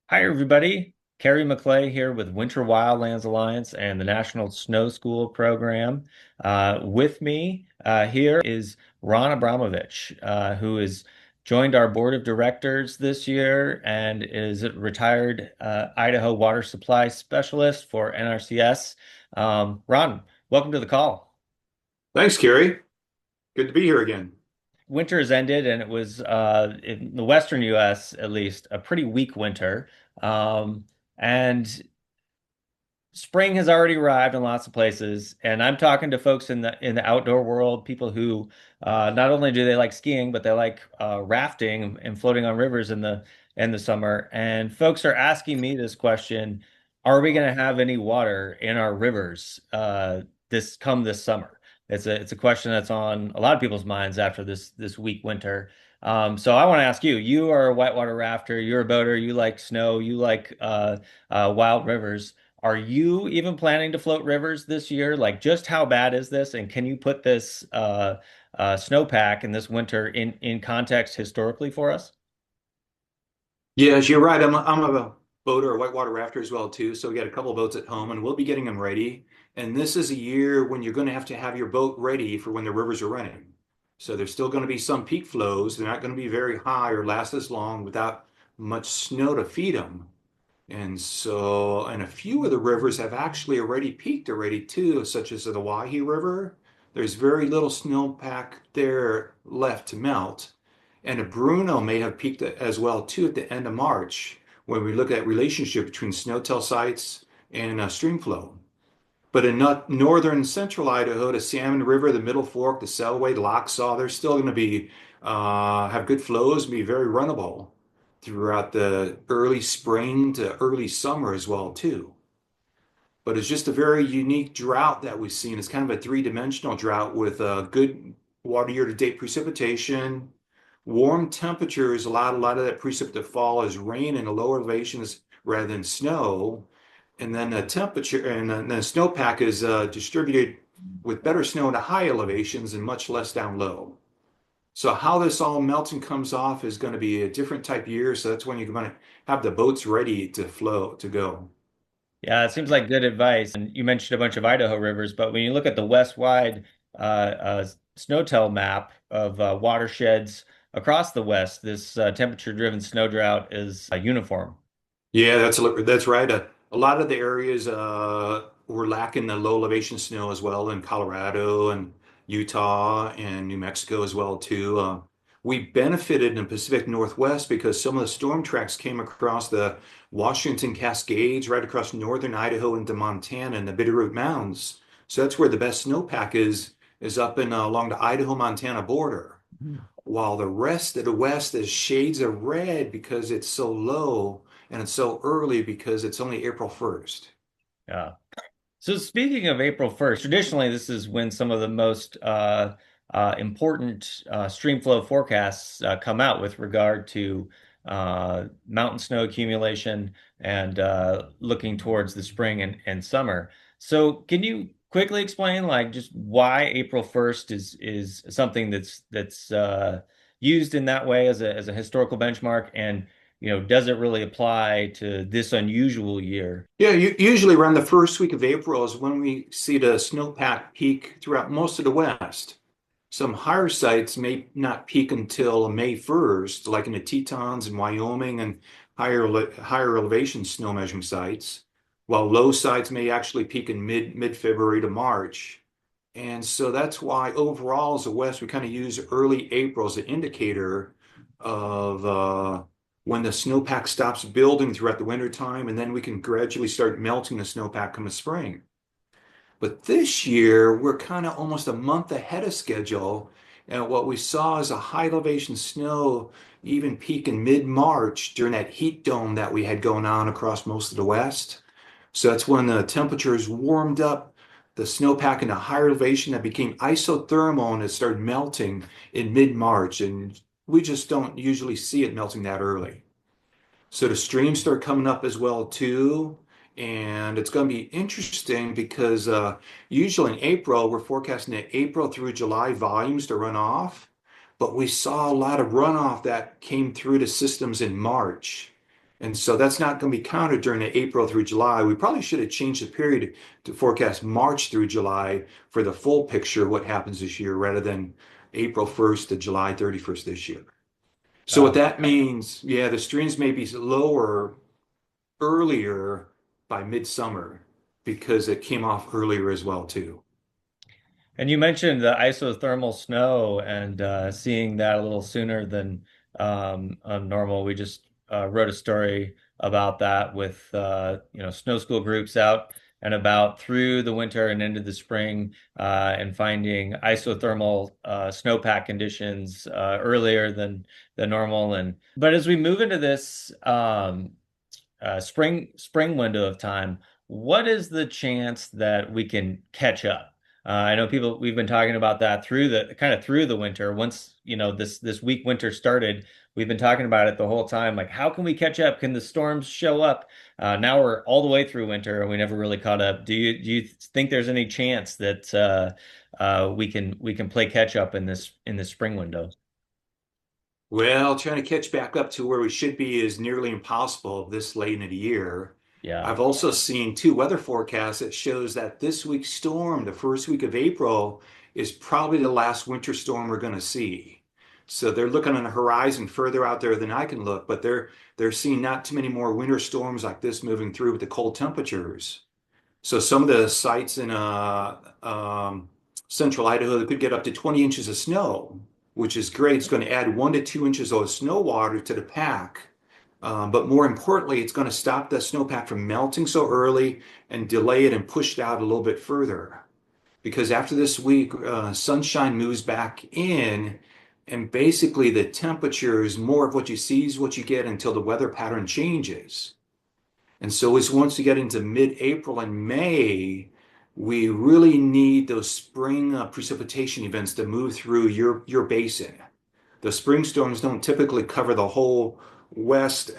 Hi, everybody. Kerry McClay here with Winter Wildlands Alliance and the National Snow School Program. With me here is Ron Abramovich, who has joined our board of directors this year and is a retired Idaho water supply specialist for NRCS. Ron, welcome to the call. Thanks, Kerry. Good to be here again. Winter has ended, and it was in the western U.S. at least a pretty weak winter. And spring has already arrived in lots of places, and I'm talking to folks in the outdoor world, people who not only do they like skiing, but they like rafting and floating on rivers in the summer. And folks are asking me this question: are we going to have any water in our rivers this summer? It's a question that's on a lot of people's minds after this weak winter. So I want to ask you: you are a whitewater rafter, you're a boater, you like snow, you like wild rivers. Are you even planning to float rivers this year? Like, just how bad is this? And can you put this snowpack in this winter in context historically for us? Yes, you're right. I'm a boater, a whitewater rafter as well too. So we got a couple of boats at home, and we'll be getting them ready. And this is a year when you're going to have your boat ready for when the rivers are running. So there's still going to be some peak flows. They're not going to be very high or last as long without much snow to feed them. And a few of the rivers have actually already peaked already too, such as the Wahi River. There's very little snowpack there left to melt. And the Bruno may have peaked as well too at the end of March when we look at relationship between snow-tell sites and stream flow. But in northern central Idaho, the Salmon River, the Middle Fork, the Selway, the Locksaw, they're still going to be have good flows and be very runnable throughout the early spring to early summer as well too. But it's just a very unique drought that we've seen. It's kind of a three-dimensional drought with good water year-to-date precipitation. Warm temperatures allowed a lot of that precip to fall as rain in the lower elevations rather than snow. And then the temperature and then the snowpack is distributed with better snow in the high elevations and much less down low. So how this all melts and comes off is going to be a different type year. So that's when you're going to have the boats ready to flow to go. Yeah, it seems like good advice. And you mentioned a bunch of Idaho rivers, but when you look at the west-wide SNOTEL map of watersheds across the West, this temperature-driven snow drought is uniform. Yeah, that's right. A lot of the areas were lacking the low elevation snow as well in Colorado and Utah and New Mexico as well too. We benefited in the Pacific Northwest because some of the storm tracks came across the Washington Cascades right across northern Idaho into Montana and the Bitterroot Mountains. So that's where the best snowpack is up in along the Idaho-Montana border, while the rest of the West is shades of red because it's so low and it's so early because it's only April 1st. Yeah. So speaking of April 1st, traditionally this is when some of the most important stream flow forecasts come out with regard to mountain snow accumulation and looking towards the spring and summer. So can you quickly explain like just why April 1st is something that's used in that way as a historical benchmark, and does it really apply to this unusual year? Yeah, usually around the first week of April is when we see the snowpack peak throughout most of the West. Some higher sites may not peak until May 1st, like in the Tetons in Wyoming and higher elevation snow measuring sites, while low sites may actually peak in mid-February to March. And so that's why overall as a West, we kind of use early April as an indicator of when the snowpack stops building throughout the winter time, and then we can gradually start melting the snowpack come the spring. But this year, we're kind of almost a month ahead of schedule. And what we saw is a high elevation snow even peak in mid-March during that heat dome that we had going on across most of the West. So that's when the temperatures warmed up the snowpack in a higher elevation that became isothermal and it started melting in mid-March. And we just don't usually see it melting that early. So the streams start coming up as well too. And it's going to be interesting because usually in April, we're forecasting the April through July volumes to run off. But we saw a lot of runoff that came through the systems in March. And so that's not going to be counted during the April through July. We probably should have changed the period to forecast March through July for the full picture of what happens this year rather than April 1st to July 31st this year. So what Uh, that means, yeah, the streams may be lower earlier by midsummer because it came off earlier as well too. And you mentioned the isothermal snow and seeing that a little sooner than normal. We just wrote a story about that with snow school groups out and about through the winter and into the spring and finding isothermal snowpack conditions earlier than normal. And but as we move into this spring window of time, what is the chance that we can catch up? I know we've been talking about that through the winter. Once, this weak winter started, we've been talking about it the whole time. Like, how can we catch up? Can the storms show up? Now we're all the way through winter and we never really caught up. Do you think there's any chance that we can play catch up in this spring window? Well, trying to catch back up to where we should be is nearly impossible this late in the year. Yeah. I've also seen two weather forecasts that shows that this week's storm, the first week of April, is probably the last winter storm we're going to see. So they're looking on the horizon further out there than I can look, but they're seeing not too many more winter storms like this moving through with the cold temperatures. So some of the sites in central Idaho that could get up to 20 inches of snow, which is great. It's going to add 1 to 2 inches of snow water to the pack. But more importantly, it's going to stop the snowpack from melting so early and delay it and push it out a little bit further. Because after this week, sunshine moves back in, and basically the temperature is more of what you see is what you get until the weather pattern changes. And so as once we get into mid-April and May, we really need those spring precipitation events to move through your basin. The spring storms don't typically cover the whole west in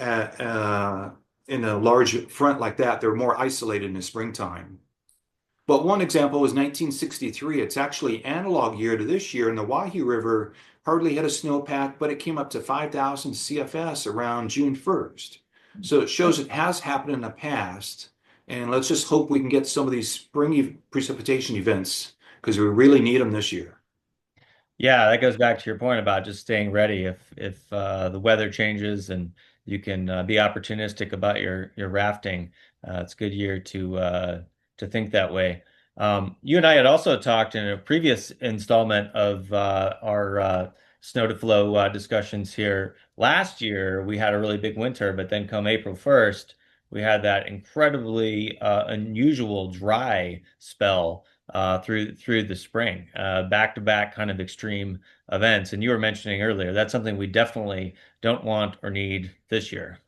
a large front like that. They're more isolated in the springtime. But one example was 1963. It's actually analog year to this year, and the Wahoo River hardly had a snowpack, but it came up to 5,000 CFS around June 1st. So it shows it has happened in the past, and let's just hope we can get some of these spring precipitation events because we really need them this year. Yeah, that goes back to your point about just staying ready if the weather changes and you can be opportunistic about your rafting. It's a good year to think that way. You and I had also talked in a previous installment of our snow to flow discussions here. Last year, we had a really big winter, but then come April 1st, we had that incredibly unusual dry spell through the spring, back to back kind of extreme events. And you were mentioning earlier, that's something we definitely don't want or need this year.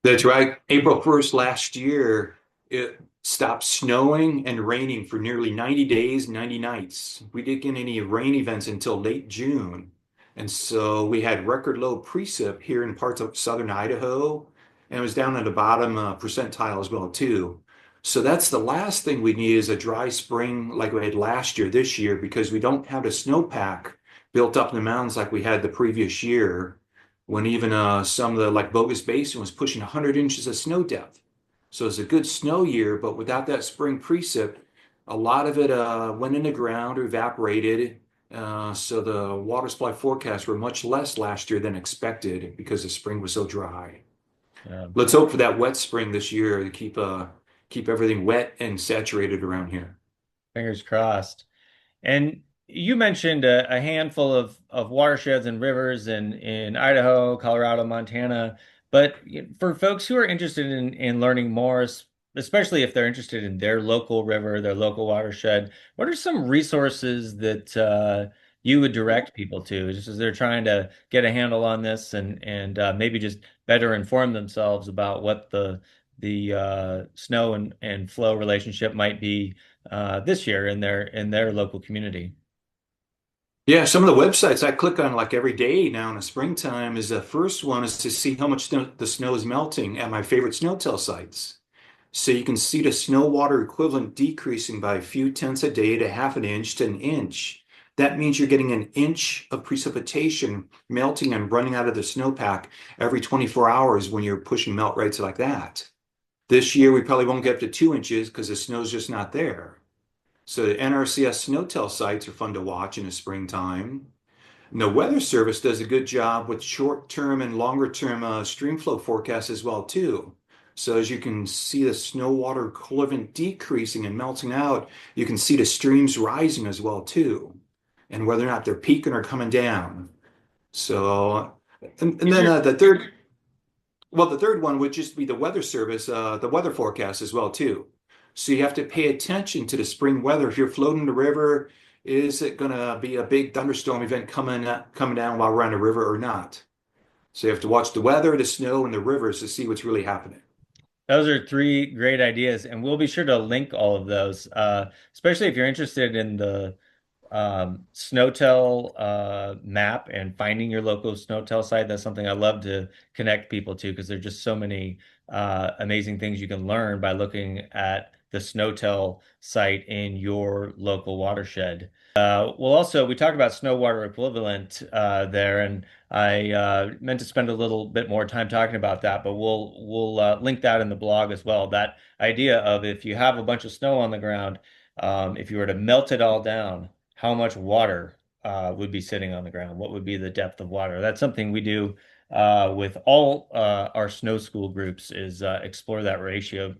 That's right. April 1st last year, it stopped snowing and raining for nearly 90 days, 90 nights. We didn't get any rain events until late June. And so we had record low precip here in parts of southern Idaho, and it was down at the bottom percentile as well too. So that's the last thing we need is a dry spring like we had last year, this year, because we don't have a snowpack built up in the mountains like we had the previous year when even some of the like Bogus Basin was pushing 100 inches of snow depth. So it's a good snow year, but without that spring precip, a lot of it went in the ground or evaporated. So the water supply forecasts were much less last year than expected because the spring was so dry. Um, Let's hope for that wet spring this year to keep everything wet and saturated around here. Fingers crossed. And you mentioned a handful of watersheds and rivers in Idaho, Colorado, Montana. But for folks who are interested in learning more, especially if they're interested in their local river, their local watershed, what are some resources that you would direct people to, just as they're trying to get a handle on this and maybe just better inform themselves about what the snow and flow relationship might be this year in their local community. Yeah, some of the websites I click on like every day now in the springtime is the first one is to see how much the snow is melting at my favorite snow tell sites. So you can see the snow water equivalent decreasing by a few tenths a day to half an inch to an inch. that means you're getting an inch of precipitation melting and running out of the snowpack every 24 hours when you're pushing melt rates like that. This year, we probably won't get up to 2 inches because the snow's just not there. So the NRCS snowtail sites are fun to watch in the springtime. And the Weather Service does a good job with short-term and longer-term stream flow forecasts as well too. So as you can see the snow water equivalent decreasing and melting out, you can see the streams rising as well too, and whether or not they're peaking or coming down. So, and These then are the third one would just be the Weather Service, the weather forecast as well too. So you have to pay attention to the spring weather. If you're floating the river, is it going to be a big thunderstorm event coming down while we're on the river or not? So you have to watch the weather, the snow, and the rivers to see what's really happening. Those are three great ideas, and we'll be sure to link all of those, especially if you're interested in the Snowtel map and finding your local Snowtel site. That's something I love to connect people to because there's just so many amazing things you can learn by looking at the Snowtel site in your local watershed. Well, also, we talked about snow water equivalent there, and I meant to spend a little bit more time talking about that, but we'll link that in the blog as well. That idea of if you have a bunch of snow on the ground, if you were to melt it all down, how much water would be sitting on the ground? What would be the depth of water? That's something we do with all our snow school groups is explore that ratio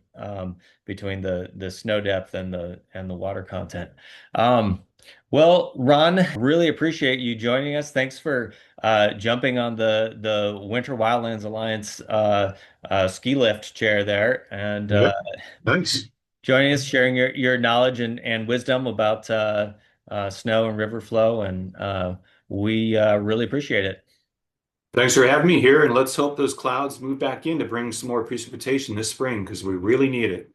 between the snow depth and the water content. Well, Ron, really appreciate you joining us. Thanks for jumping on the Winter Wildlands Alliance ski lift chair there and Yep. Thanks. joining us, sharing your knowledge and wisdom about snow and river flow, and we really appreciate it. Thanks for having me here, and let's hope those clouds move back in to bring some more precipitation this spring because we really need it.